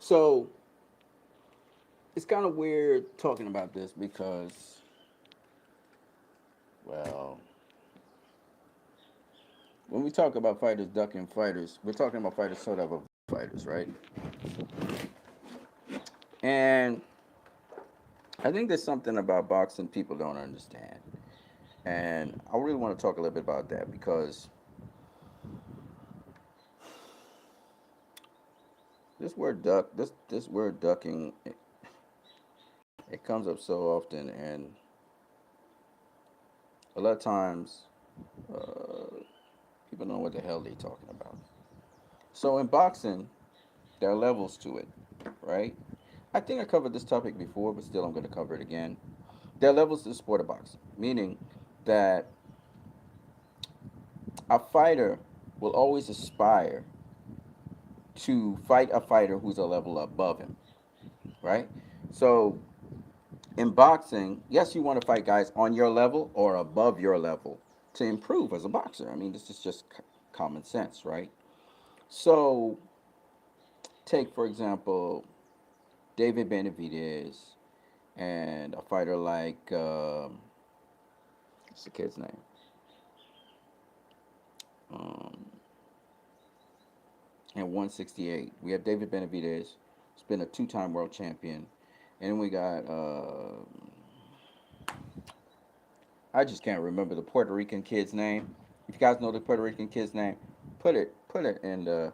So it's kind of weird talking about this because, well, when we talk about fighters ducking fighters, we're talking about fighters sort of fighters, right? And I think there's something about boxing people don't understand. And I really want to talk a little bit about that because this word duck, this word ducking, it comes up so often, and a lot of times uh, people don't know what the hell they're talking about. So in boxing, there are levels to it, right? I think I covered this topic before, but still I'm going to cover it again. There are levels to the sport of boxing, meaning that a fighter will always aspire to fight a fighter who's a level above him, right? So in boxing, yes, you want to fight guys on your level or above your level to improve as a boxer. I mean, this is just common sense, right? So, take for example David Benavidez and a fighter like what's the kid's name? Um, at 168, we have David Benavidez, who's been a two-time world champion, and then we got I just can't remember the Puerto Rican kid's name. If you guys know the Puerto Rican kid's name, put it in the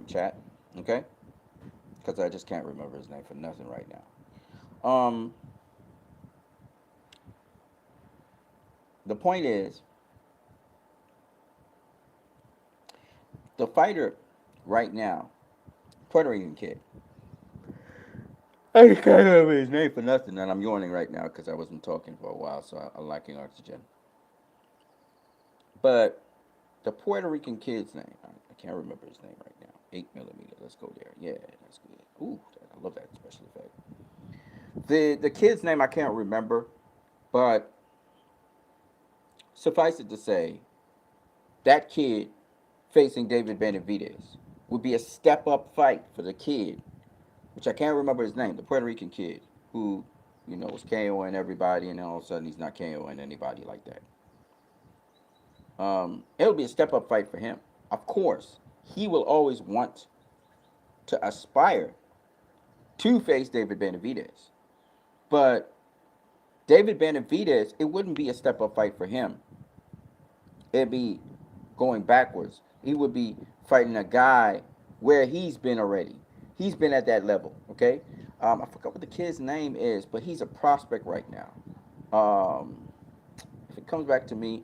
chat, okay? Because I just can't remember his name for nothing right now. The point is, the fighter right now, Puerto Rican kid. I just can't remember his name for nothing, and I'm yawning right now because I wasn't talking for a while, so I'm lacking oxygen. But the Puerto Rican kid's name, I can't remember his name right now. 8 millimeter. Let's go there. Yeah, that's good. Ooh, I love that special effect. The kid's name I can't remember, but suffice it to say, that kid facing David Benavidez would be a step up fight for the kid, which I can't remember his name, the Puerto Rican kid who, was KOing everybody, and then all of a sudden he's not KOing anybody like that. It'll be a step up fight for him. Of course, he will always want to aspire to face David Benavidez, but David Benavidez, it wouldn't be a step up fight for him. It'd be going backwards. He would be fighting a guy where he's been already. He's been at that level. Okay, I forgot what the kid's name is, but he's a prospect right now. If it comes back to me,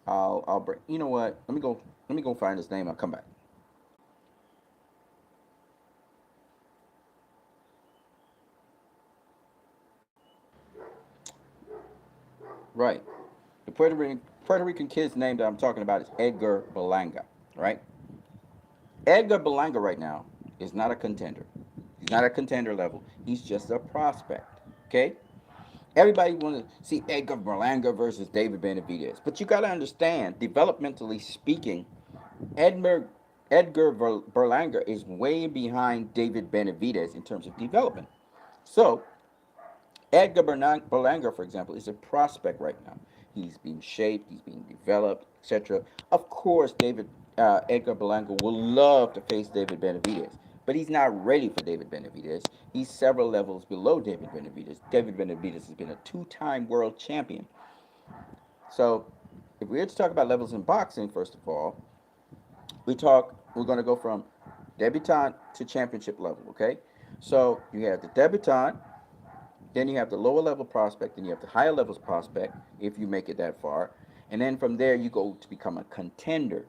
I'll bring. You know what? Let me go find his name. I'll come back. Right. The Puerto Rican kid's name that I'm talking about is Edgar Berlanga. Right. Edgar Berlanga right now is not a contender. He's not a contender level. He's just a prospect. Okay. Everybody wants to see Edgar Berlanga versus David Benavidez, but you got to understand, developmentally speaking, Edgar Berlanga is way behind David Benavidez in terms of development. So Edgar Berlanga, for example, is a prospect right now. He's being shaped, he's being developed, etc. Of course, Edgar Berlanga will love to face David Benavidez, but he's not ready for David Benavidez. He's several levels below David Benavidez. David Benavidez has been a two-time world champion. So, if we're to talk about levels in boxing, first of all, we're going to go from debutante to championship level, okay? So, you have the debutante, then you have the lower level prospect, then you have the higher levels prospect if you make it that far. And then from there, you go to become a contender,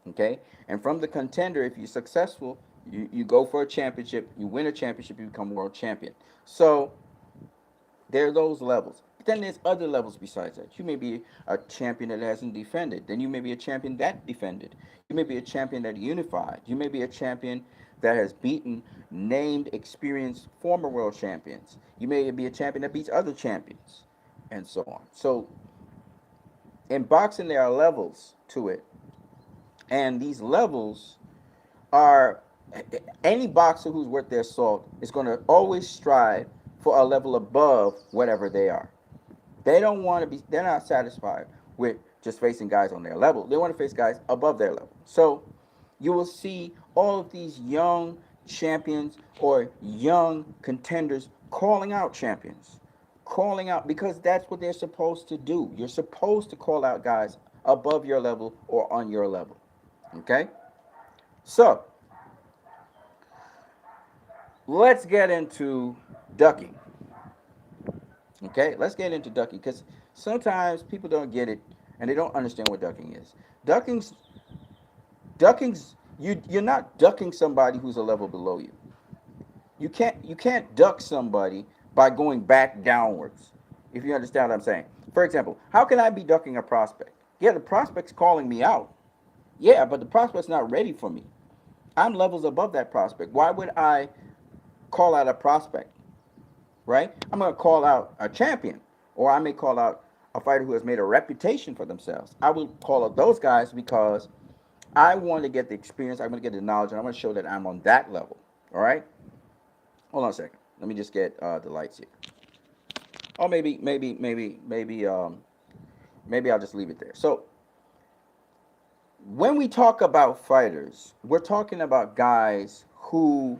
okay? And from the contender, if you're successful, you go for a championship, you win a championship, you become world champion. So there are those levels. But then there's other levels besides that. You may be a champion that hasn't defended. Then you may be a champion that defended. You may be a champion that unified. You may be a champion that has beaten named, experienced former world champions. You may be a champion that beats other champions, and so on. So in boxing, there are levels to it, and these levels are Any boxer who's worth their salt is going to always strive for a level above whatever they are. They don't want to be, they're not satisfied with just facing guys on their level. They want to face guys above their level. So you will see all of these young champions or young contenders calling out champions, calling out, because that's what they're supposed to do. You're supposed to call out guys above your level or on your level. Okay? So let's get into ducking. Okay, let's get into ducking, because sometimes people don't get it and they don't understand what ducking is. Ducking's you're not ducking somebody who's a level below you. You can't duck somebody by going back downwards. If you understand what I'm saying. For example, how can I be ducking a prospect? Yeah, the prospect's calling me out. Yeah, but the prospect's not ready for me. I'm levels above that prospect. Why would I call out a prospect? Right? I'm going to call out a champion, or I may call out a fighter who has made a reputation for themselves. I will call out those guys because I want to get the experience, I want to get the knowledge, and I want to show that I'm on that level. All right? Hold on a second. Let me just get the lights here. Oh, maybe I'll just leave it there. So when we talk about fighters, we're talking about guys who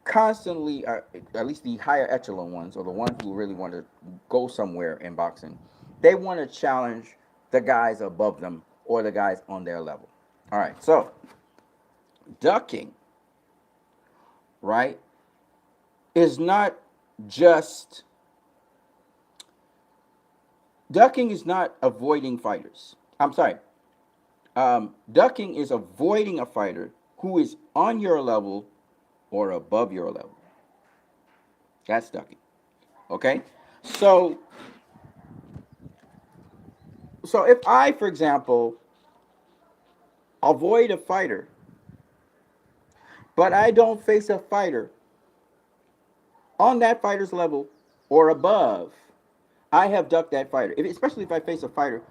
constantly, at least the higher echelon ones, or the ones who really want to go somewhere in boxing, they want to challenge the guys above them or the guys on their level. All right, so ducking, right, is not just, ducking is not avoiding fighters. I'm sorry. Ducking is avoiding a fighter who is on your level or above your level. That's ducking. Okay? So if I, for example, avoid a fighter, but I don't face a fighter on that fighter's level or above, I have ducked that fighter. Especially if I face a fighter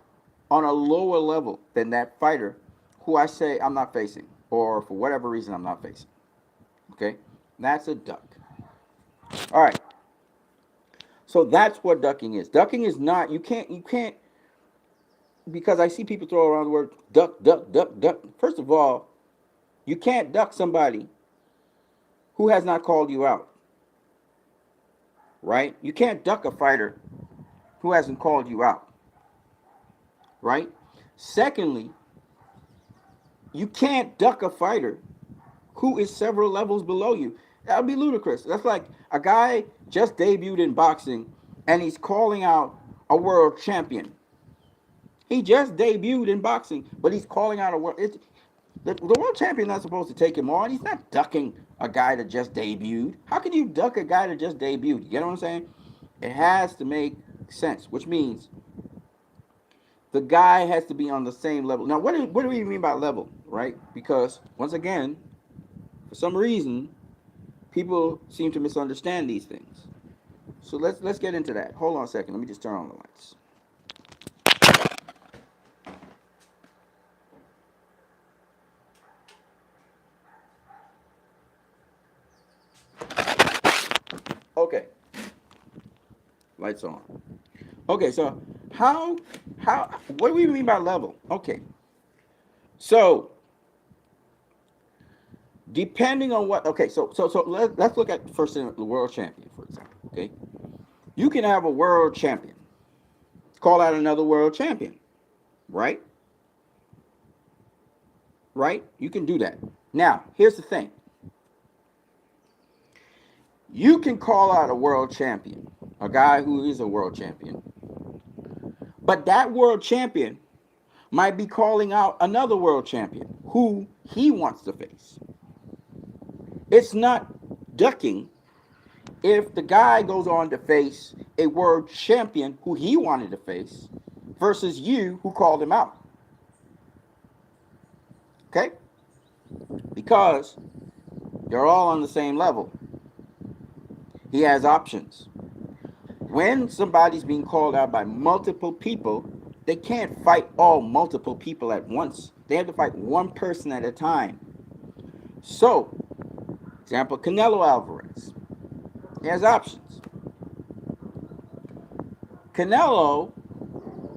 on a lower level than that fighter who I say I'm not facing, or for whatever reason I'm not facing. Okay? That's a duck. All right. So that's what ducking is. Ducking is not, you can't, because I see people throw around the word duck, duck, duck, duck. First of all, you can't duck somebody who has not called you out. Right? You can't duck a fighter who hasn't called you out. Right? Secondly, you can't duck a fighter who is several levels below you. That would be ludicrous. That's like a guy just debuted in boxing and he's calling out a world champion. He just debuted in boxing, but he's calling out a world. The world champion not supposed to take him on. He's not ducking a guy that just debuted. How can you duck a guy that just debuted? You get what I'm saying? It has to make sense, which means the guy has to be on the same level. Now, what do we mean by level, right? Because, once again, for some reason, people seem to misunderstand these things. So let's get into that. Hold on a second. Let me just turn on the lights. Okay. Lights on. Okay, so how what do we mean by level? Okay. So depending on what, okay, so let's look at first the world champion, for example. Okay. You can have a world champion. Call out another world champion. Right? Right? You can do that. Now, here's the thing. You can call out a world champion, a guy who is a world champion, but that world champion might be calling out another world champion who he wants to face. It's not ducking if the guy goes on to face a world champion who he wanted to face versus you who called him out. Okay? Because you're all on the same level. He has options. When somebody's being called out by multiple people, they can't fight all multiple people at once. They have to fight one person at a time. So, example, Canelo Alvarez. He has options. Canelo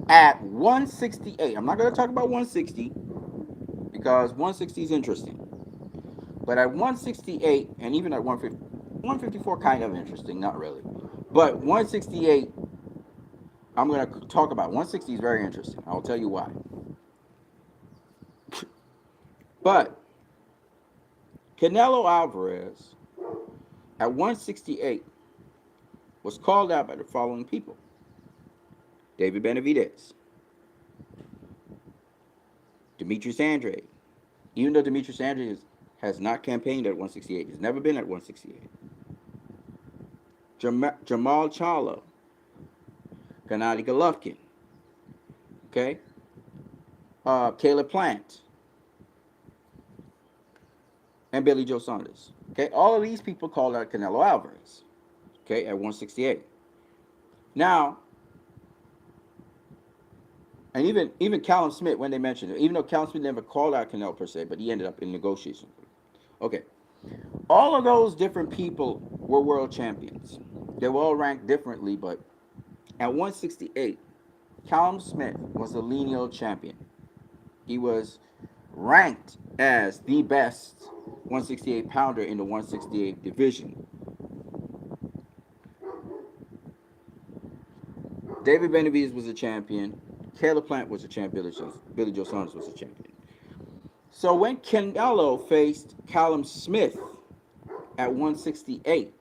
at 168. I'm not going to talk about 160 because 160 is interesting. But at 168 and even at 150, 154 kind of interesting, not really. But 168, I'm going to talk about. 160 is very interesting. I'll tell you why. But Canelo Alvarez at 168 was called out by the following people: David Benavidez, Demetrius Andrade. Even though Demetrius Andrade has not campaigned at 168, he's never been at 168. Jamal Charlo, Gennady Golovkin, okay, Caleb Plant, and Billy Joe Saunders. Okay, all of these people called out Canelo Alvarez, okay, at 168. Now, and even Callum Smith, when they mentioned it, even though Callum Smith never called out Canelo per se, but he ended up in negotiations. Okay, all of those different people were world champions. They were all ranked differently, but at 168, Callum Smith was the lineal champion. He was ranked as the best 168 pounder in the 168 division. David Benavidez was a champion. Caleb Plant was a champion. Billy Joe Saunders was a champion. So when Canelo faced Callum Smith at 168,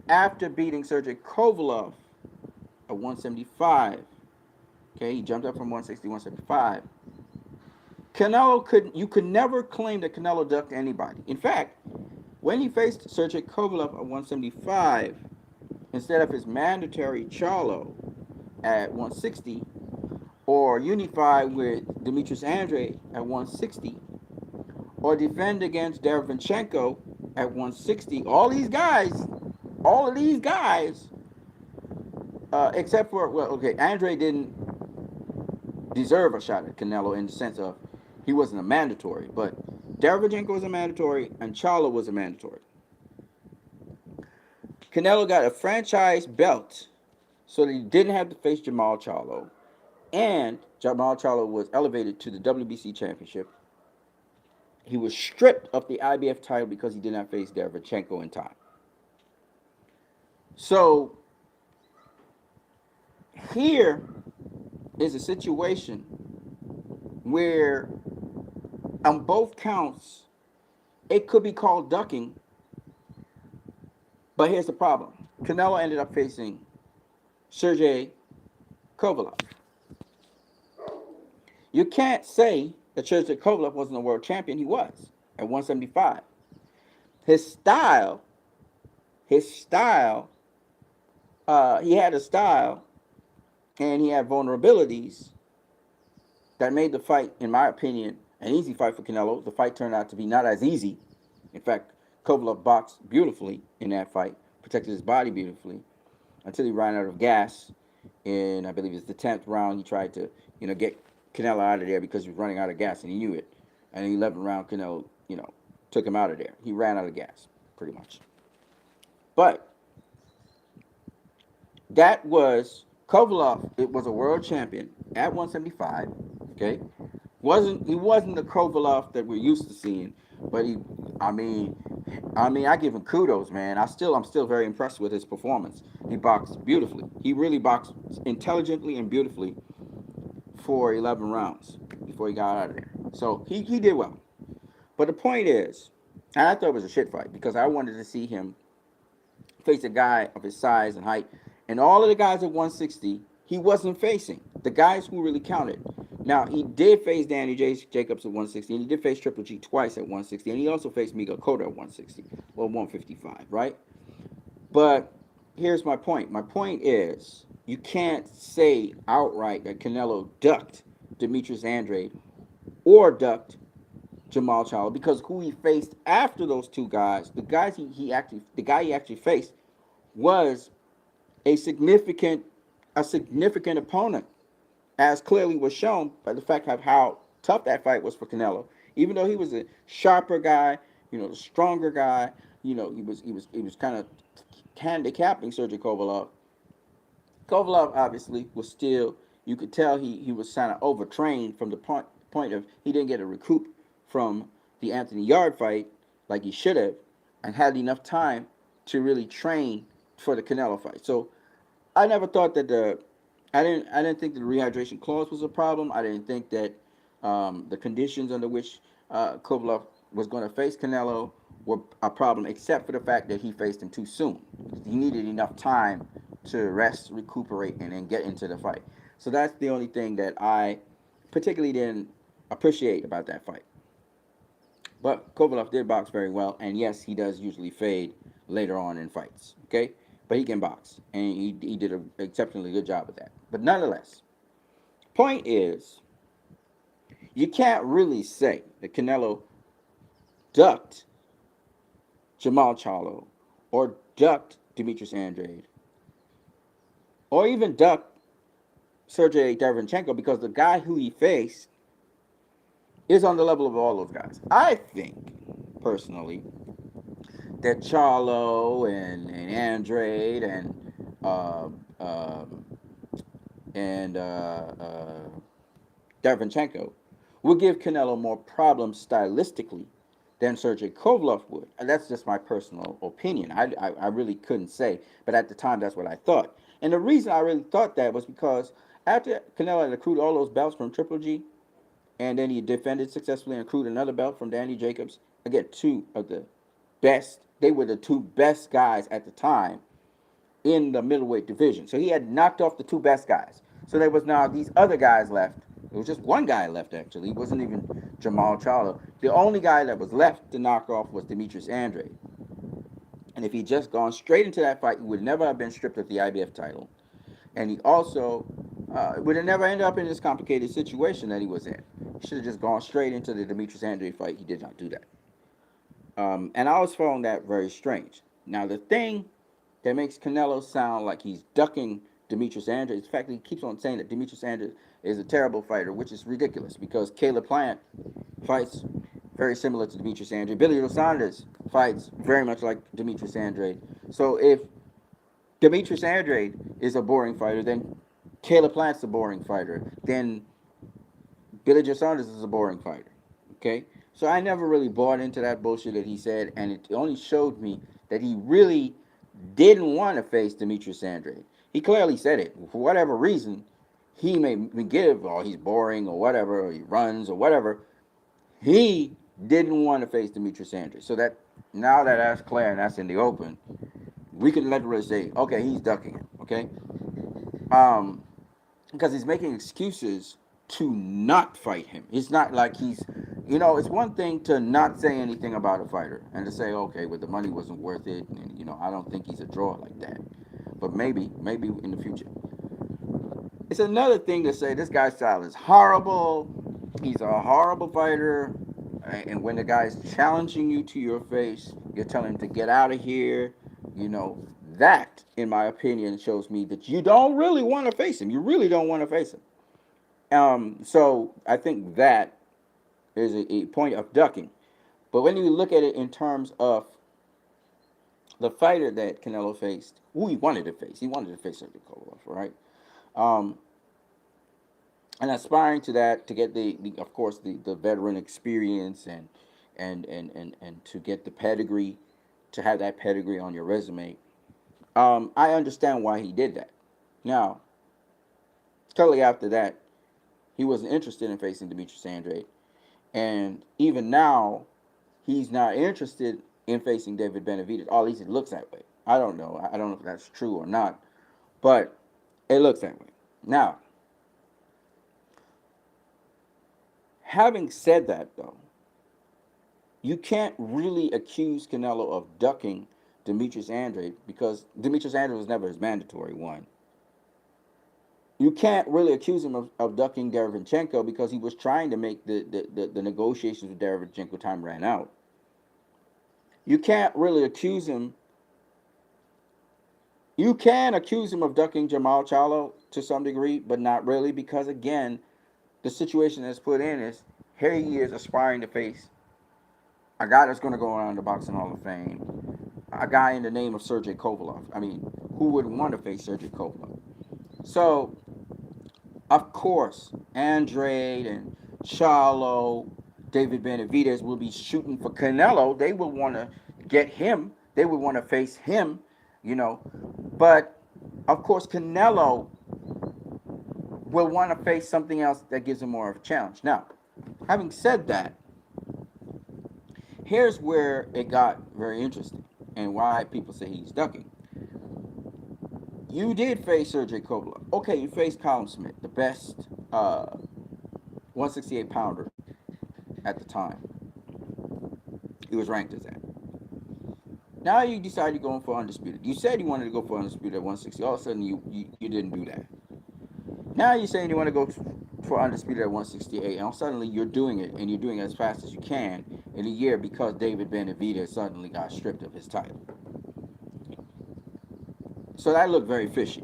after beating Sergey Kovalev at 175, okay, he jumped up from 160 to 175. You could never claim that Canelo ducked anybody. In fact, when he faced Sergey Kovalev at 175, instead of his mandatory Charlo at 160, or unify with Demetrius Andrade at 160, or defend against Derevyanchenko at 160, all of these guys, except for, well, okay, Andrade didn't deserve a shot at Canelo in the sense of he wasn't a mandatory, but Derevyanchenko was a mandatory and Charlo was a mandatory. Canelo got a franchise belt so that he didn't have to face Jamal Charlo, and Jamal Charlo was elevated to the WBC championship. He was stripped of the IBF title because he did not face Derevyanchenko in time. So here is a situation where on both counts it could be called ducking, but here's the problem. Canelo ended up facing Sergey Kovalev. You can't say that Sergey Kovalev wasn't a world champion. He was at 175. His style, he had a style and he had vulnerabilities that made the fight, in my opinion, an easy fight for Canelo. The fight turned out to be not as easy. In fact, Kovalev boxed beautifully in that fight, protected his body beautifully until he ran out of gas. In, I believe it's the 10th round, he tried to, get Canelo out of there because he was running out of gas and he knew it. And in the 11th round, Canelo, took him out of there. He ran out of gas, pretty much. But that was Kovalev. It was a world champion at 175. Okay, he wasn't the Kovalev that we're used to seeing, but I give him kudos, man. I'm still very impressed with his performance. He boxed beautifully. He really boxed intelligently and beautifully for 11 rounds before he got out of there. So he did well. But the point is, and I thought it was a shit fight because I wanted to see him face a guy of his size and height. And all of the guys at 160, he wasn't facing. The guys who really counted. Now, he did face Danny Jacobs at 160, and he did face Triple G twice at 160, and he also faced Miguel Cotto at 160, well, 155, right? But here's my point. My point is, you can't say outright that Canelo ducked Demetrius Andrade or ducked Jamal Charlo, because who he faced after those two guys, the guy he actually faced was a significant opponent, as clearly was shown by the fact of how tough that fight was for Canelo. Even though he was a sharper guy, stronger guy, he was kind of handicapping Sergey Kovalev. Kovalev obviously was still, you could tell he was kind of overtrained from the point of he didn't get a recoup from the Anthony Yard fight like he should have, and had enough time to really train for the Canelo fight. So I never thought that I didn't think that the rehydration clause was a problem. I didn't think that the conditions under which Kovalev was going to face Canelo were a problem, except for the fact that he faced him too soon. He needed enough time to rest, recuperate, and then get into the fight. So that's the only thing that I particularly didn't appreciate about that fight. But Kovalev did box very well, and yes, he does usually fade later on in fights. Okay, but he can box, and he did an exceptionally good job of that. But nonetheless, point is, you can't really say that Canelo ducked Jamal Charlo, or ducked Demetrius Andrade, or even ducked Sergey Derevyanchenko, because the guy who he faced is on the level of all those guys. I think, personally, that Charlo and Andrade uh, uh, and Derevyanchenko would give Canelo more problems stylistically than Sergey Kovalev would. And that's just my personal opinion. I really couldn't say, but at the time, that's what I thought. And the reason I really thought that was because after Canelo had accrued all those belts from Triple G, and then he defended successfully and accrued another belt from Danny Jacobs, again, two of the best, they were the two best guys at the time in the middleweight division. So he had knocked off the two best guys. So there was now these other guys left. There was just one guy left, actually. It wasn't even Jamal Charlo. The only guy that was left to knock off was Demetrius Andrade. And if he'd just gone straight into that fight, he would never have been stripped of the IBF title. And he also would have never ended up in this complicated situation that he was in. He should have just gone straight into the Demetrius Andrade fight. He did not do that. And I was found that very strange. Now, the thing that makes Canelo sound like he's ducking Demetrius Andrade is the fact that he keeps on saying that Demetrius Andrade is a terrible fighter, which is ridiculous because Caleb Plant fights very similar to Demetrius Andrade. Billy Joe Saunders fights very much like Demetrius Andrade. So if Demetrius Andrade is a boring fighter, then Caleb Plant's a boring fighter. Then Billy Joe Saunders is a boring fighter. Okay? So I never really bought into that bullshit that he said, and it only showed me that he really didn't want to face Demetrius Andrade. He clearly said it. For whatever reason, he may give, or he's boring, or whatever, or he runs, or whatever. He didn't want to face Demetrius Andrade. So that now that that's clear and that's in the open, we can literally say, okay, he's ducking him. Okay, because he's making excuses to not fight him. It's not like he's, it's one thing to not say anything about a fighter and to say, okay, well, the money wasn't worth it, and I don't think he's a draw like that. But maybe in the future. It's another thing to say this guy's style is horrible. He's a horrible fighter. And when the guy's challenging you to your face, you're telling him to get out of here. That, in my opinion, shows me that you don't really want to face him. You really don't want to face him. So I think that is a point of ducking. But when you look at it in terms of the fighter that Canelo faced, who he wanted to face Sergey Kovalev, right? And aspiring to that, to get of course the veteran experience and to get the pedigree, to have that pedigree on your resume. I understand why he did that. Now, shortly after that, he wasn't interested in facing Demetrius Andrade, and even now, he's not interested in facing David Benavidez. Or at least it looks that way. I don't know. I don't know if that's true or not, but it looks that way. Now, having said that, though, you can't really accuse Canelo of ducking Demetrius Andrade because Demetrius Andrade was never his mandatory one. You can't really accuse him of ducking Derevyanchenko because he was trying to make the negotiations with Derevyanchenko time ran out. You can't really accuse him. You can accuse him of ducking Jamal Charlo to some degree, but not really because, again, the situation that's put in is Here he is aspiring to face a guy that's going to go around the Boxing Hall of Fame, a guy in the name of Sergey Kovalev. I mean, who wouldn't want to face Sergey Kovalev? So, of course, Andrade and Charlo, David Benavidez will be shooting for Canelo. They will want to get him. They would want to face him, you know. But, of course, Canelo will want to face something else that gives him more of a challenge. Now, having said that, here's where it got very interesting and why people say he's ducking. You did face Sergey Kovalev. Okay, you faced Colin Smith, the best 168 pounder at the time. He was ranked as that. Now you decide you're going for undisputed. You said you wanted to go for undisputed at 160. All of a sudden you didn't do that. Now you're saying you want to go for undisputed at 168, and suddenly you're doing it, and you're doing it as fast as you can in a year because David Benavidez suddenly got stripped of his title. So that looked very fishy,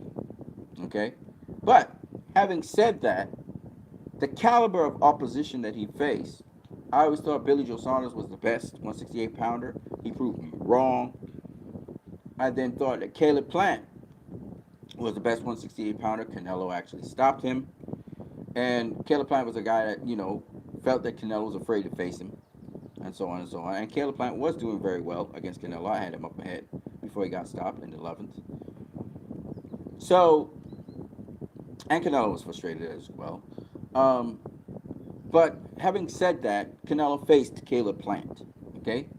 okay? But having said that, the caliber of opposition that he faced, I always thought Billy Joe Saunders was the best 168 pounder. He proved me wrong. I then thought that Caleb Plant was the best 168 pounder. Canelo actually stopped him. And Caleb Plant was a guy that, you know, felt that Canelo was afraid to face him, and so on and so on. And Caleb Plant was doing very well against Canelo. I had him up ahead before he got stopped in the 11th. So, and Canelo was frustrated as well. But having said that, Canelo faced Caleb Plant, okay?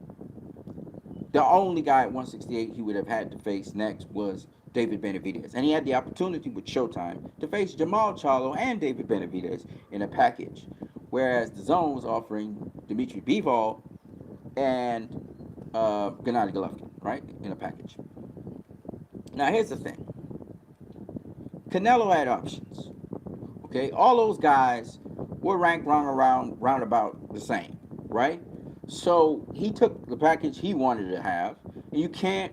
The only guy at 168 he would have had to face next was David Benavidez. And he had the opportunity with Showtime to face Jamal Charlo and David Benavidez in a package. Whereas the Zone was offering Dmitry Bivol and Gennady Golovkin, right, in a package. Now, here's the thing. Canelo had options, okay? All those guys were ranked round about the same, right? So he took the package he wanted to have, and you can't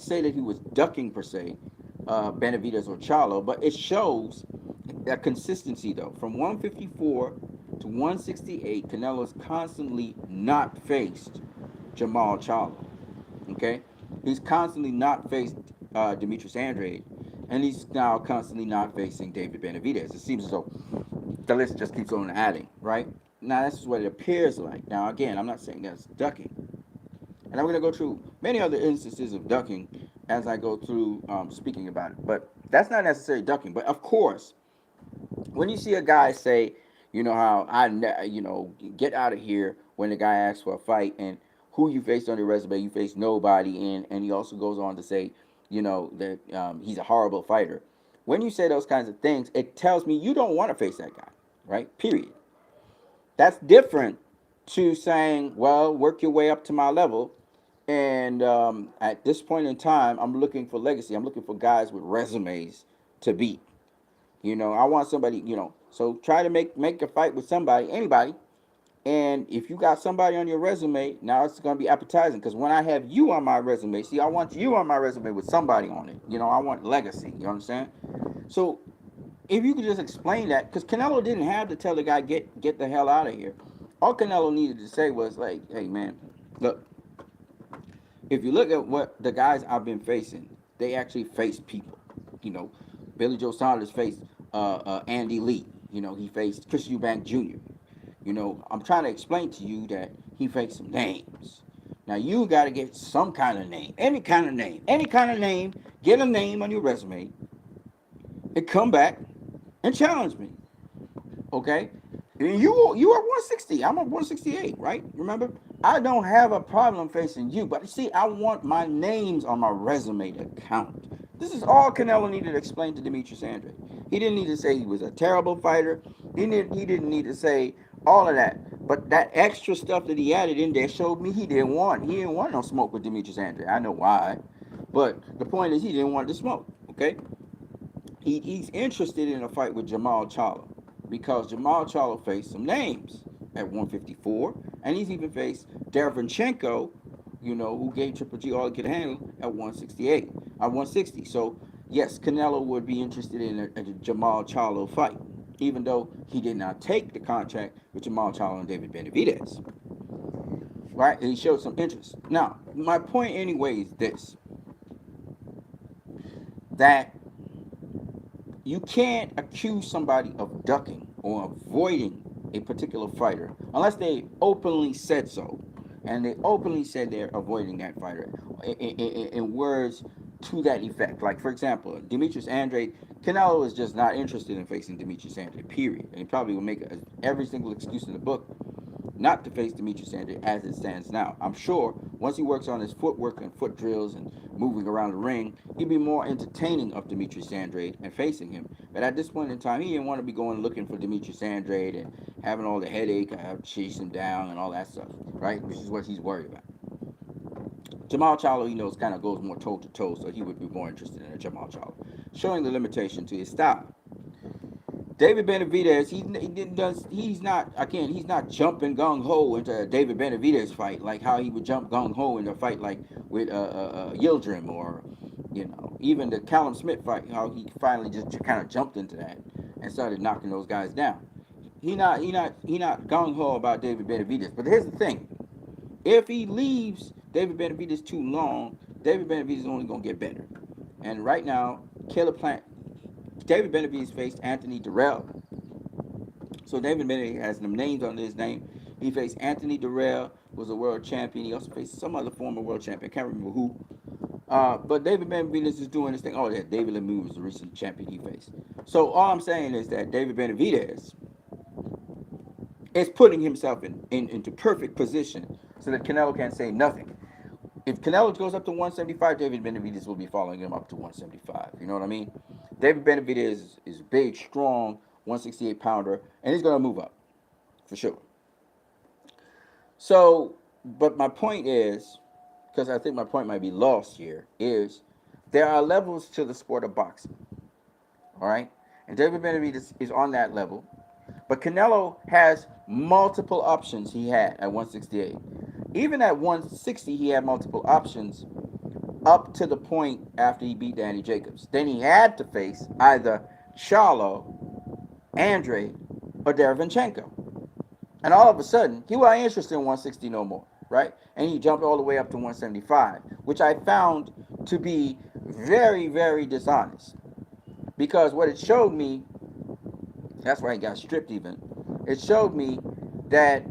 say that he was ducking per se, Benavidez or Charlo, but it shows that consistency though. From 154 to 168, Canelo's constantly not faced Jamal Charlo, okay? He's constantly not faced Demetrius Andrade, and he's now constantly not facing David Benavidez. It seems as though the list just keeps on adding, right? Now, that's what it appears like. Now, again, I'm not saying that's ducking. And I'm going to go through many other instances of ducking as I go through speaking about it. But that's not necessarily ducking. But, of course, when you see a guy say, you know, how get out of here when the guy asks for a fight, and who you faced on your resume, you faced nobody, and he also goes on to say, you know, that he's a horrible fighter. When you say those kinds of things, it tells me you don't want to face that guy, right? Period. That's different to saying, well, work your way up to my level. And at this point in time, I'm looking for legacy. I'm looking for guys with resumes to beat. You know, I want somebody, you know, so try to make a fight with somebody, anybody. And if you got somebody on your resume, now it's going to be appetizing. Because when I have you on my resume, see, I want you on my resume with somebody on it. You know, I want legacy. You understand? So if you could just explain that, because Canelo didn't have to tell the guy, get the hell out of here. All Canelo needed to say was like, hey, man, look, if you look at what the guys I've been facing, they actually faced people. You know, Billy Joe Saunders faced Andy Lee. You know, he faced Chris Eubank Jr. You know, I'm trying to explain to you that he faced some names. Now, you got to get some kind of name, any kind of name, get a name on your resume, and come back and challenge me, okay? And you are 160, I'm at 168, right? Remember? I don't have a problem facing you, but see, I want my names on my resume to count. This is all Canelo needed to explain to Demetrius Andrade. He didn't need to say he was a terrible fighter. He didn't need to say all of that. But that extra stuff that he added in there showed me he didn't want no smoke with Demetrius Andrade. I know why. But the point is he didn't want the smoke, okay? He's interested in a fight with Jamal Charlo because Jamal Charlo faced some names at 154, and he's even faced Derevyanchenko, you know, who gave Triple G all he could handle at 168, at 160. So, yes, Canelo would be interested in a Jamal Charlo fight, even though he did not take the contract with Jamal Charlo and David Benavidez. Right? And he showed some interest. Now, my point anyway is this, that you can't accuse somebody of ducking or avoiding a particular fighter unless they openly said so. And they openly said they're avoiding that fighter in words to that effect. Like, for example, Demetrius Andrade, Canelo is just not interested in facing Demetrius Andrade, period. And he probably will make every single excuse in the book not to face Demetrius Andrade as it stands now. I'm sure once he works on his footwork and foot drills and moving around the ring, he'd be more entertaining of Demetrius Andrade and facing him. But at this point in time, he didn't want to be going looking for Demetrius Andrade and having all the headache, I have to chase him down and all that stuff, right? Which is what he's worried about. Jamal Charlo, he knows, kind of goes more toe to toe, so he would be more interested in a Jamal Charlo, showing the limitation to his style. David Benavidez, he's not jumping gung ho into a David Benavidez fight like how he would jump gung ho in a fight like with Yildirim, or even the Callum Smith fight, how he finally just kind of jumped into that and started knocking those guys down. He not gung ho about David Benavidez. But here's the thing: if he leaves David Benavidez too long, David Benavidez is only gonna get better. And right now, David Benavidez faced Anthony Durrell. So David Benavidez has some names on his name. He faced Anthony Durrell, who was a world champion. He also faced some other former world champion. I can't remember who. But David Benavidez is doing this thing. Oh, yeah, David Lemieux was the recent champion he faced. So all I'm saying is that David Benavidez is putting himself into perfect position so that Canelo can't say nothing. If Canelo goes up to 175, David Benavidez will be following him up to 175. You know what I mean? David Benavidez is big, strong, 168 pounder, and he's going to move up for sure. So, but my point is, because I think my point might be lost here, is there are levels to the sport of boxing. All right? And David Benavidez is on that level. But Canelo has multiple options he had at 168. Even at 160, he had multiple options up to the point after he beat Danny Jacobs. Then he had to face either Charlo, Andrade, or Derevyanchenko. And all of a sudden, he wasn't interested in 160 no more, right? And he jumped all the way up to 175, which I found to be very, very dishonest. Because what it showed me, that's why he got stripped even, it showed me that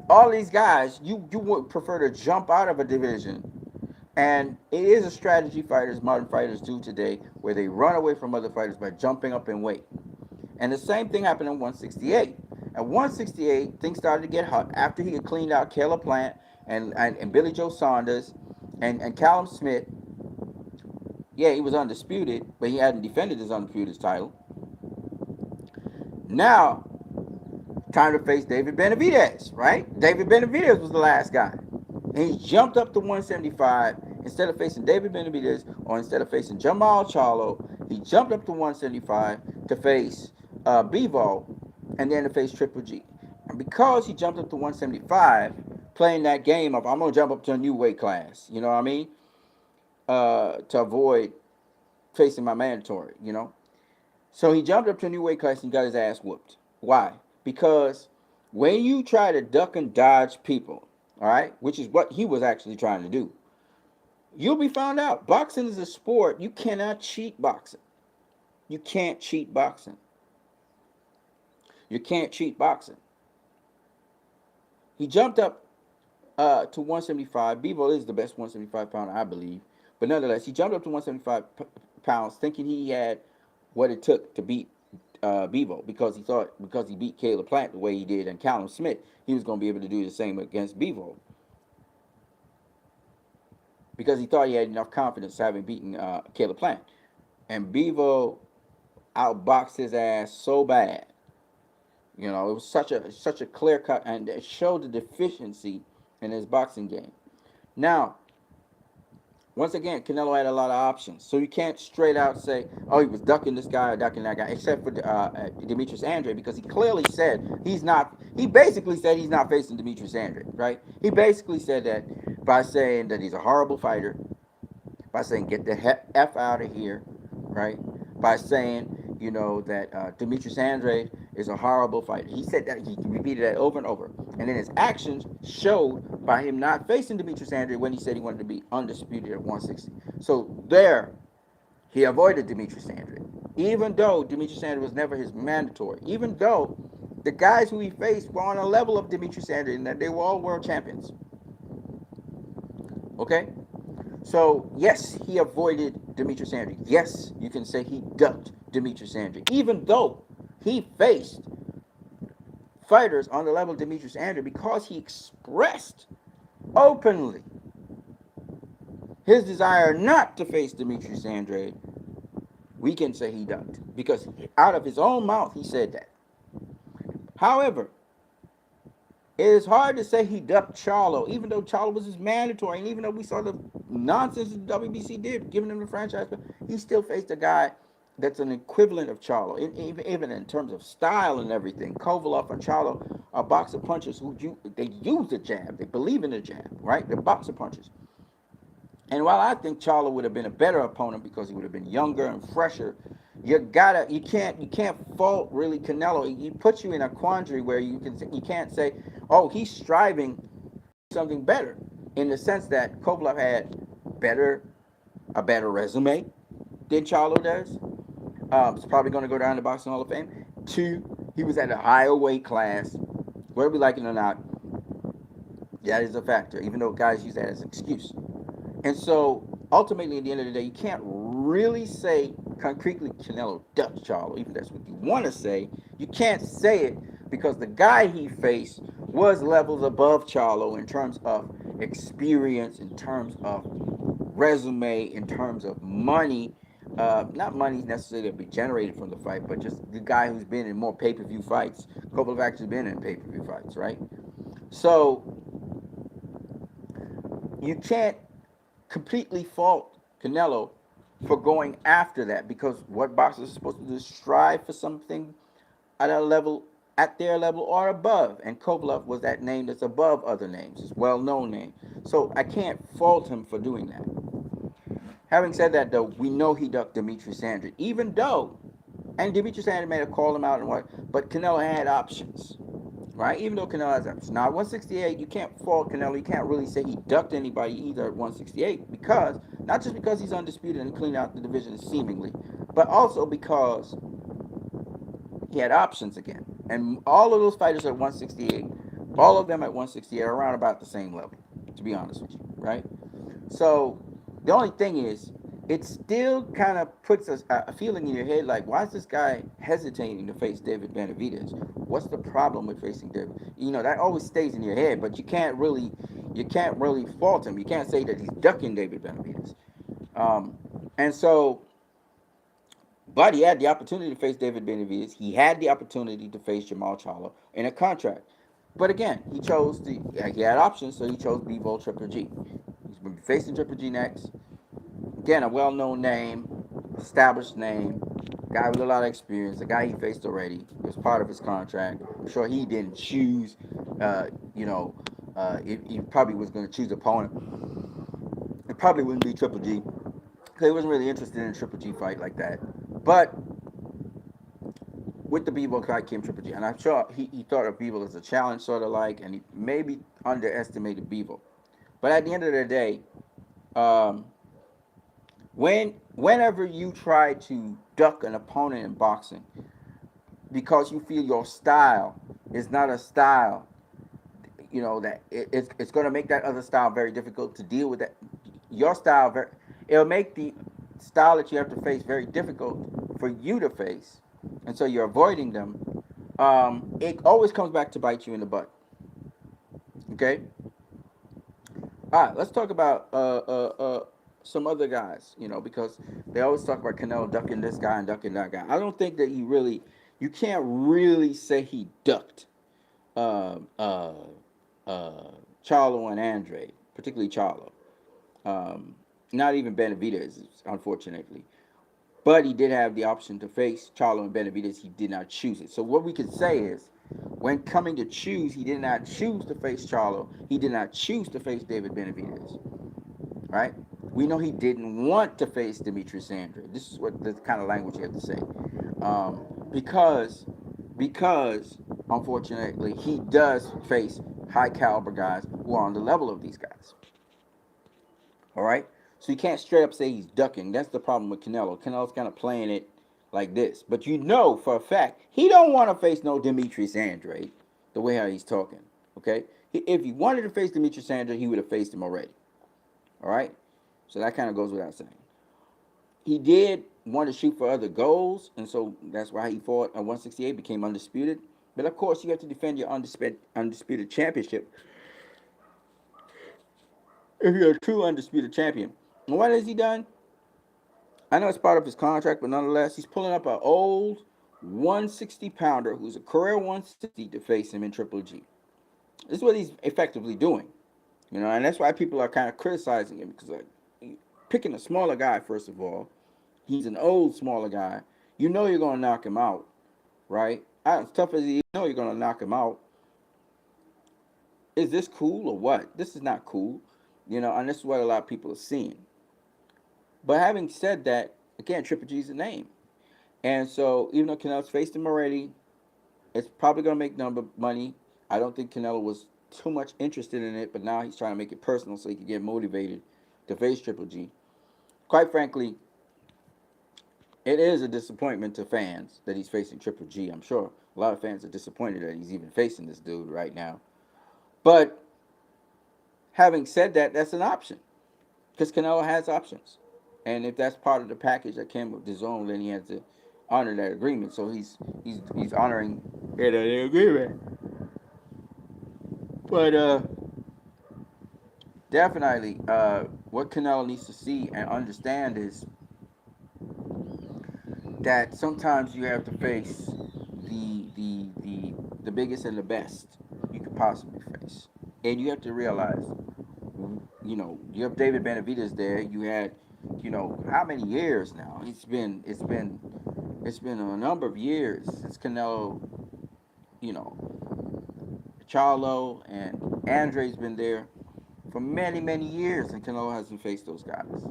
all these guys, you would prefer to jump out of a division. And it is a strategy fighters, modern fighters do today, where they run away from other fighters by jumping up in weight. And the same thing happened in 168. At 168, things started to get hot after he had cleaned out Caleb Plant and Billy Joe Saunders and Callum Smith. Yeah, he was undisputed, but he hadn't defended his undisputed title. Now, time to face David Benavidez, right? David Benavidez was the last guy. And he jumped up to 175. Instead of facing David Benavidez or instead of facing Jamal Charlo, he jumped up to 175 to face Bivol and then to face Triple G. And because he jumped up to 175, playing that game of I'm going to jump up to a new weight class, you know what I mean? To avoid facing my mandatory, you know? So he jumped up to a new weight class and got his ass whooped. Why? Because when you try to duck and dodge people, all right, which is what he was actually trying to do, you'll be found out. Boxing is a sport. You cannot cheat boxing. You can't cheat boxing. You can't cheat boxing. He jumped up to 175. Bivol is the best 175 pounder, I believe. But nonetheless, he jumped up to 175 pounds thinking he had what it took to beat Bivol, because he beat Caleb Plant the way he did and Callum Smith, he was going to be able to do the same against Bivol. Because he thought he had enough confidence having beaten Caleb Plant. And Bivol outboxed his ass so bad. You know, it was such a clear cut, and it showed the deficiency in his boxing game. Now, once again, Canelo had a lot of options. So you can't straight out say, oh, he was ducking this guy or ducking that guy, except for Demetrius Andrade, because he clearly said he basically said he's not facing Demetrius Andrade, right? He basically said that by saying that he's a horrible fighter, by saying get the F out of here, right? By saying that Demetrius Andrade is a horrible fighter. He said that, he repeated that over and over. And then his actions showed by him not facing Demetrius Andrade when he said he wanted to be undisputed at 160. So there, he avoided Demetrius Andrade. Even though Demetrius Andrade was never his mandatory. Even though the guys who he faced were on a level of Demetrius Andrade and that they were all world champions. Okay? So, yes, he avoided Demetrius Andrade. Yes, you can say he ducked Demetrius Andrade. Even though he faced fighters on the level of Demetrius Andrade, because he expressed openly his desire not to face Demetrius Andrade, we can say he ducked. Because out of his own mouth, he said that. However, it is hard to say he ducked Charlo, even though Charlo was his mandatory, and even though we saw the nonsense that the WBC did, giving him the franchise, he still faced a guy that's an equivalent of Charlo, even in terms of style and everything. Kovalev and Charlo are boxer punchers they use the jab, they believe in the jab, right? They're boxer punchers. And while I think Charlo would have been a better opponent because he would have been younger and fresher, you can't fault really Canelo. He puts you in a quandary where you can't say, oh, he's striving something better, in the sense that Kovalev had a better resume than Charlo does. He's probably going to go down to Boxing Hall of Fame. 2, he was at a higher weight class. Whether we like it or not, that is a factor, even though guys use that as an excuse. And so, ultimately, at the end of the day, you can't really say concretely Canelo ducked Charlo, even if that's what you want to say. You can't say it because the guy he faced was levels above Charlo in terms of experience, in terms of resume, in terms of money. Not money necessarily to be generated from the fight, but just the guy who's been in more pay-per-view fights. Kovalevs actually been in pay-per-view fights, right? So, you can't completely fault Canelo for going after that, because what boxers are supposed to do is strive for something at their level or above, and Kovalev was that name that's above other names. It's a well-known name, so I can't fault him for doing that. Having said that, though, we know he ducked Demetrius Andrade, even though, and Demetrius Andrade may have called him out and what, but Canelo had options. Right? Even though Canelo has options. Now, at 168, you can't fault Canelo. You can't really say he ducked anybody either at 168, because, not just because he's undisputed and cleaned out the division seemingly, but also because he had options again. And all of those fighters at 168, all of them at 168 are around about the same level, to be honest with you, right? So, the only thing is, it still kind of puts a feeling in your head like, why is this guy hesitating to face David Benavidez? What's the problem with facing David? That always stays in your head, but you can't really fault him. You can't say that he's ducking David Benavidez. And so, but he had the opportunity to face David Benavidez. He had the opportunity to face Jamal Charlo in a contract. But again, he had options, so he chose Bivol Triple G. He's going to be facing Triple G next. Again, a well-known name, established name, guy with a lot of experience, a guy he faced already. It was part of his contract. I'm sure he didn't choose, if he probably was going to choose opponent. It probably wouldn't be Triple G, because he wasn't really interested in a Triple G fight like that. But with the Bivol fight came Triple G, and I'm sure he thought of Bivol as a challenge, sort of like, and he maybe underestimated Bivol. But at the end of the day, whenever you try to duck an opponent in boxing because you feel your style is not a style, that it's going to make that other style very difficult to deal with. That your style, it'll make the style that you have to face very difficult for you to face, and so you're avoiding them. It always comes back to bite you in the butt. Okay. All right, let's talk about some other guys, because they always talk about Canelo ducking this guy and ducking that guy. I don't think that you can't really say he ducked Charlo and Andrade, particularly Charlo. Not even Benavidez, unfortunately. But he did have the option to face Charlo and Benavidez. He did not choose it. So what we can say is, when coming to choose, he did not choose to face Charlo. He did not choose to face David Benavidez. Right? We know he didn't want to face Demetrius Andrade. This is what the kind of language you have to say. Because unfortunately he does face high caliber guys who are on the level of these guys. All right, so you can't straight up say he's ducking. That's the problem with Canelo. Canelo's kind of playing it like this, but you know for a fact he don't want to face no Demetrius Andrade the way how he's talking. Okay, if he wanted to face Demetrius Andrade, he would have faced him already. All right, so that kind of goes without saying. He did want to shoot for other goals, and so that's why he fought at 168, became undisputed. But of course, you have to defend your undisputed championship if you're a true undisputed champion. And what has he done? I know it's part of his contract, but nonetheless, he's pulling up an old 160 pounder who's a career 160 to face him in Triple G. This is what he's effectively doing, and that's why people are kind of criticizing him because picking a smaller guy first of all. He's an old, smaller guy. You know you're going to knock him out, right? As tough as you know you're going to knock him out. Is this cool or what? This is not cool, and this is what a lot of people are seeing. But having said that, again, Triple G is a name. And so even though Canelo's faced him already, it's probably going to make money. I don't think Canelo was too much interested in it, but now he's trying to make it personal so he can get motivated to face Triple G. Quite frankly, it is a disappointment to fans that he's facing Triple G. I'm sure a lot of fans are disappointed that he's even facing this dude right now. But having said that, that's an option because Canelo has options. And if that's part of the package that came with his own, then he has to honor that agreement. So he's honoring that agreement. But definitely, what Canelo needs to see and understand is that sometimes you have to face the biggest and the best you could possibly face, and you have to realize, you have David Benavidez there. You had, how many years now? It's been a number of years since Canelo, you know, Charlo and Andre's been there for many many years, and Canelo hasn't faced those guys.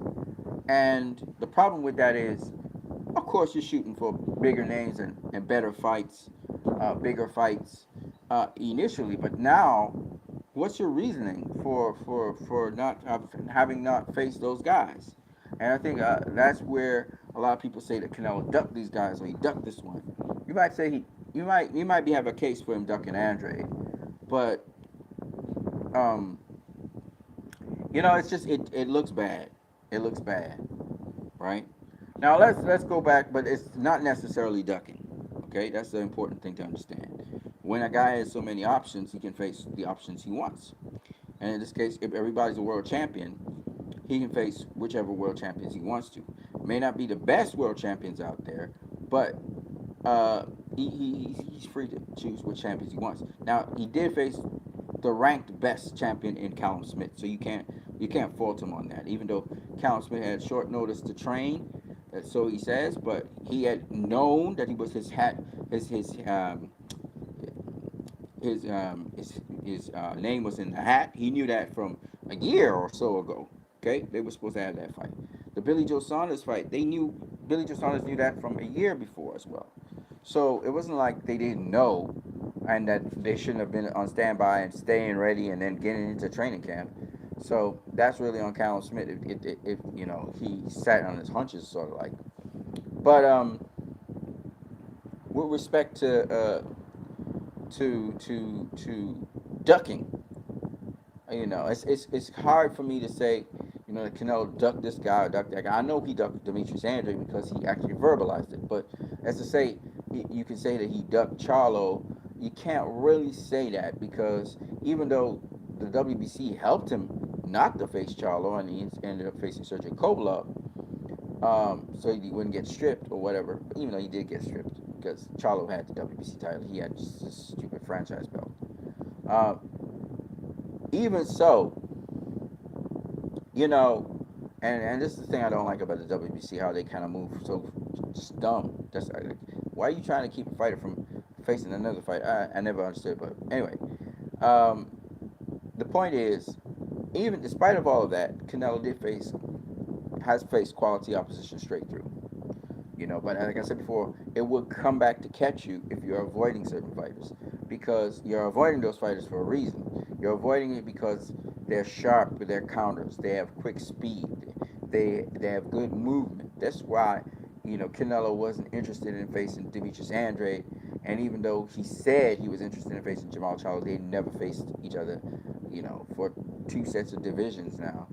And the problem with that is, of course, you're shooting for bigger names and better fights, bigger fights initially. But now, what's your reasoning for not having not faced those guys? And I think that's where a lot of people say that Canelo ducked these guys or he ducked this one. You might say you might be have a case for him ducking Andre, but um, it's just it looks bad. It looks bad, right? Now let's go back, but it's not necessarily ducking. Okay, that's the important thing to understand. When a guy has so many options, he can face the options he wants. And in this case, if everybody's a world champion, he can face whichever world champions he wants to. May not be the best world champions out there, but he's free to choose which champions he wants. Now he did face the ranked best champion in Callum Smith, so you can't fault him on that. Even though Callum Smith had short notice to train, so he says, but he had known that he was his name was in the hat. He knew that from a year or so ago. Okay, they were supposed to have that fight. The Billy Joe Saunders fight, Billy Joe Saunders knew that from a year before as well. So it wasn't like they didn't know, and that they shouldn't have been on standby and staying ready and then getting into training camp. So that's really on Callum Smith if he sat on his hunches, sort of like. But with respect to ducking, it's hard for me to say, that Canelo ducked this guy or ducked that guy. I know he ducked Demetrius Andre because he actually verbalized it. But as to say, you can say that he ducked Charlo, you can't really say that because even though the WBC helped him not to face Charlo and he ended up facing Sergey Kovalev, so he wouldn't get stripped or whatever. But even though he did get stripped because Charlo had the WBC title, he had just this stupid franchise belt. Even so, and this is the thing I don't like about the WBC, how they kind of move so just dumb. Just why are you trying to keep a fighter from facing another fight? I never understood, but anyway, the point is, even despite of all of that, Canelo has faced quality opposition straight through. But like I said before, it will come back to catch you if you're avoiding certain fighters, because you're avoiding those fighters for a reason. You're avoiding it because they're sharp with their counters. They have quick speed. They have good movement. That's why Canelo wasn't interested in facing Demetrius Andrade, and even though he said he was interested in facing Jamal Charlo, they never faced each other. For two sets of divisions now,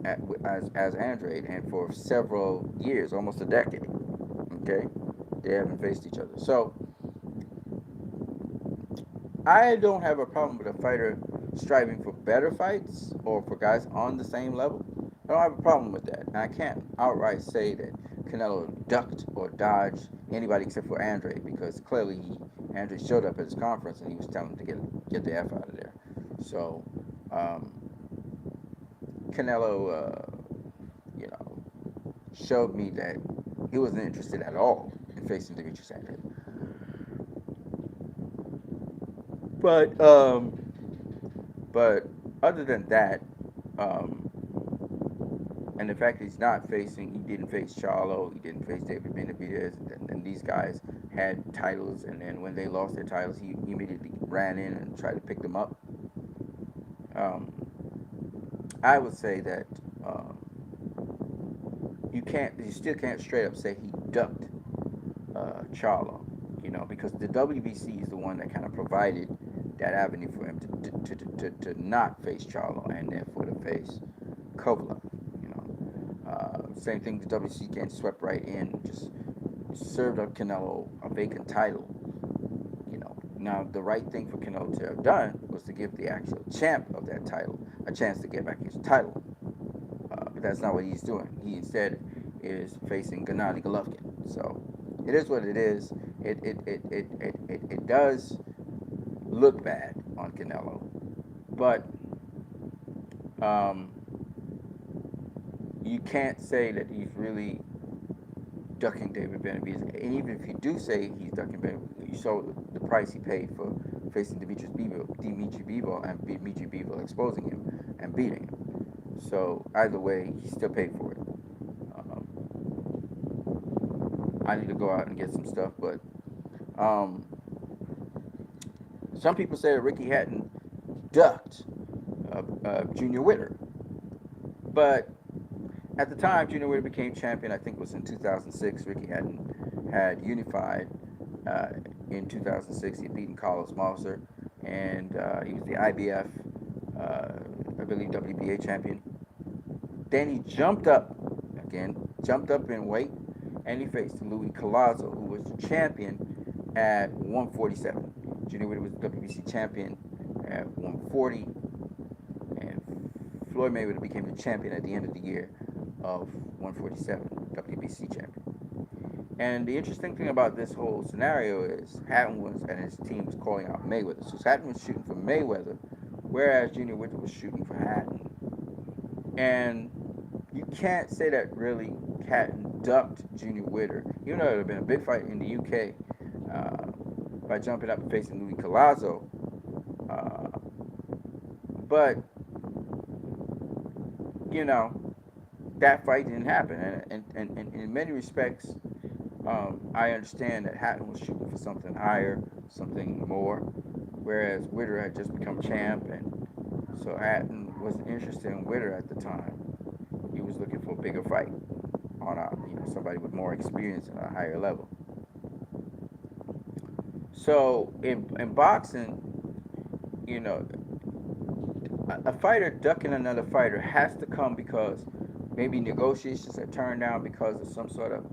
as Andrade, and for several years, almost a decade. Okay, they haven't faced each other. So I don't have a problem with a fighter striving for better fights or for guys on the same level. I don't have a problem with that. And I can't outright say that Canelo ducked or dodged anybody except for Andre, because clearly Andre showed up at his conference and he was telling him to get the F out of there. So um, Canelo, showed me that he wasn't interested at all in facing Demetrius Andre. But but other than that, um, and the fact that he didn't face Charlo, he didn't face David Benavidez, and these guys had titles, and then when they lost their titles, he immediately ran in and tried to pick them up. Um, I would say that um, you still can't straight up say he ducked Charlo, because the WBC is the one that kind of provided that avenue for him to not face Charlo and therefore to face Kovalev. Same thing, the WBC can't swept right in, just served up Canelo a vacant title. Now the right thing for Canelo to have done was to give the actual champ of that title a chance to get back his title. But that's not what he's doing. He instead is facing Gennady Golovkin. So it is what it is. It does look bad on Canelo, but um, you can't say that he's really ducking David Benavidez. And even if you do say he's ducking Benavidez, you saw the price he paid for facing Dimitri Bivol, and Dimitri Bivol exposing him and beating him. So either way, he still paid for it. Um, I need to go out and get some stuff, but um, some people say that Ricky Hatton ducked Junior Witter, but at the time Junior Witter became champion, I think it was in 2006. Ricky Hatton had unified in 2006. He had beaten Carlos Mauser, and he was the IBF, I believe, WBA champion. Then he jumped up in weight, and he faced Louis Collazo, who was the champion at 147. Junior Witter was the WBC champion at 140, and Floyd Mayweather became the champion at the end of the year of 147, WBC champion. And the interesting thing about this whole scenario is Hatton and his team was calling out Mayweather. So Hatton was shooting for Mayweather, whereas Junior Witter was shooting for Hatton. And you can't say that really Hatton ducked Junior Witter, even though it would have been a big fight in the UK, by jumping up and facing Louis Collazo. But, that fight didn't happen. And in many respects, I understand that Hatton was shooting for something higher, something more, whereas Witter had just become champ, and so Hatton wasn't interested in Witter at the time. He was looking for a bigger fight on somebody with more experience at a higher level. So in boxing, a fighter ducking another fighter has to come because maybe negotiations are turned down because of some sort of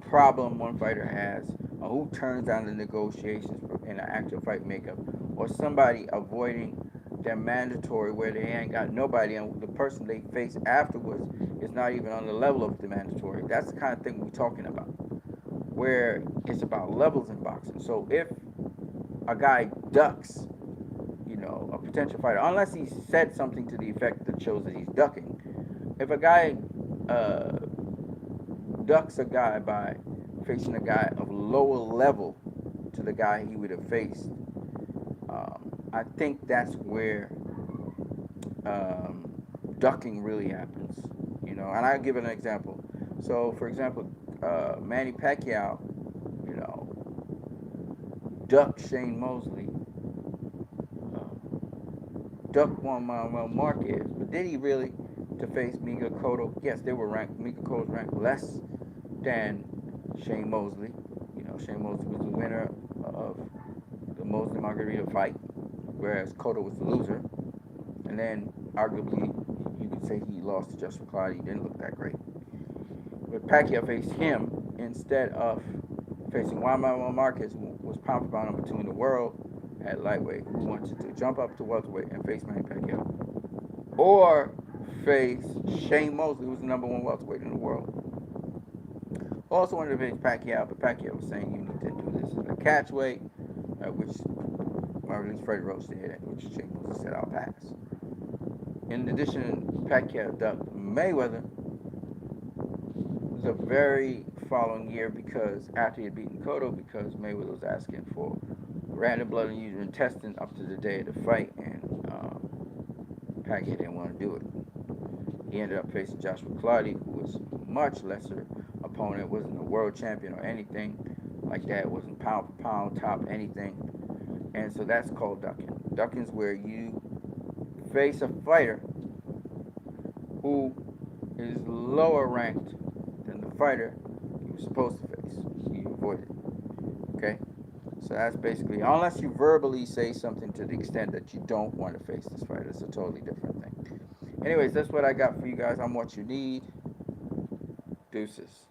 problem one fighter has, or who turns down the negotiations in an actual fight makeup, or somebody avoiding their mandatory where they ain't got nobody, and the person they face afterwards is not even on the level of the mandatory. That's the kind of thing we're talking about, where it's about levels in boxing. So if a guy ducks, a potential fighter, unless he said something to the effect that shows that he's ducking, if a guy ducks a guy by facing a guy of lower level to the guy he would have faced, I think that's where ducking really happens. And I'll give an example. So, for example, Manny Pacquiao, you know, ducked Shane Mosley, ducked Juan Manuel Marquez. But did he really to face Miguel Cotto? Yes, they were ranked. Miguel Cotto was ranked less than Shane Mosley. You know, Shane Mosley was the winner of the Mosley Margarita fight, whereas Cotto was the loser. And then, arguably, you could say he lost to Joshua Clottey. He didn't look that great. But Pacquiao faced him instead of facing Juan Manuel Marquez, who was pound for pound number 2 in the world at lightweight, who wanted to jump up to welterweight and face Manny Pacquiao, or face Shane Mosley, who was the number 1 welterweight in the world. Also wanted to face Pacquiao, but Pacquiao was saying you need to do this in a catch weight, which, or at least Freddie Roach did, which Shane Mosley said I'll pass. In addition, Pacquiao ducked Mayweather. It was a very following year because after he had beaten Cotto, because Mayweather was asking for random blood and uterine testing up to the day of the fight, and Pacquiao didn't want to do it. He ended up facing Joshua Clottey, who was a much lesser opponent, wasn't a world champion or anything like that, wasn't pound for pound, top anything. And so that's called ducking. Ducking is where you face a fighter who is lower ranked than the fighter you were supposed to face. You avoid it. Okay? So that's basically, unless you verbally say something to the extent that you don't want to face this fighter, it's a totally different thing. Anyways, that's what I got for you guys. I'm what you need. Deuces.